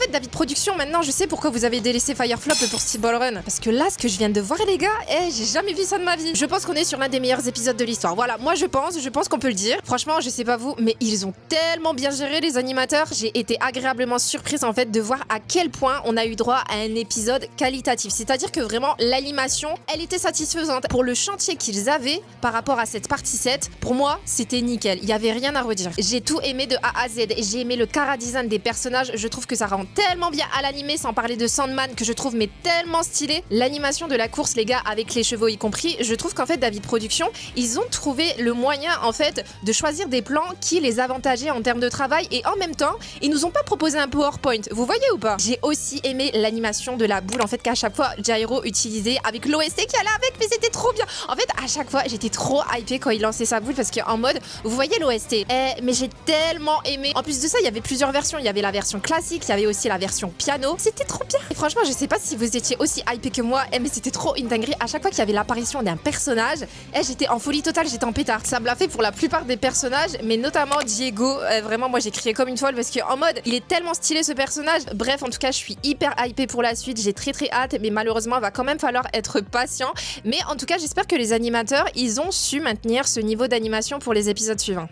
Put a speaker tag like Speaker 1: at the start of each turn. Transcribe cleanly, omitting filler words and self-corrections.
Speaker 1: fait, David Production, maintenant, je sais pourquoi vous avez délaissé Fireflop pour Steel Ball Run. Parce que là, ce que je viens de voir, les gars, j'ai jamais vu ça de ma vie. Je pense qu'on est sur l'un des meilleurs épisodes de l'histoire. Voilà, moi, je pense qu'on peut le dire. Franchement, je sais pas vous, mais ils ont tellement bien géré les animateurs. J'ai été agréablement surprise, en fait, de voir à quel point on a eu droit à un épisode qualitatif. C'est-à-dire que vraiment, l'animation, elle était satisfaisante. Pour le chantier qu'ils avaient par rapport à cette partie 7, pour moi, c'était nickel. Il y avait rien à redire. J'ai tout aimé de A à Z. J'ai aimé le chara-design des personnages. Je trouve que ça rend tellement bien à l'animé, sans parler de Sandman, que je trouve mais tellement stylé. L'animation de la course, les gars, avec les chevaux y compris, je trouve qu'en fait, David Production, ils ont trouvé le moyen, en fait, de choisir des plans qui les avantageaient en termes de travail, et en même temps, ils nous ont pas proposé un PowerPoint. Vous voyez ou pas? J'ai aussi aimé l'animation de la boule, en fait, qu'à chaque fois, Jairo utilisait avec l'OST qui allait avec, mais c'était trop bien. En fait, à chaque fois, j'étais trop hypée quand il lançait sa boule, parce qu'en mode, vous voyez l'OST, mais j'ai tellement aimé. En plus de ça, il y avait plusieurs versions. Il y avait la version classique, il y avait aussi la version piano. C'était trop bien. Et franchement, je sais pas si vous étiez aussi hypé que moi, mais c'était trop une dinguerie. À chaque fois qu'il y avait l'apparition d'un personnage, j'étais en folie totale, j'étais en pétard. Ça me l'a fait pour la plupart des personnages, mais notamment Diego. Vraiment, moi, j'ai crié comme une folle parce qu'en mode, il est tellement stylé ce personnage. Bref, en tout cas, je suis hyper hypée pour la suite. J'ai très hâte, mais malheureusement, il va quand même falloir être patient. Mais en tout cas, j'espère que les animateurs, ils ont su maintenir ce niveau d'animation pour les épisodes suivants.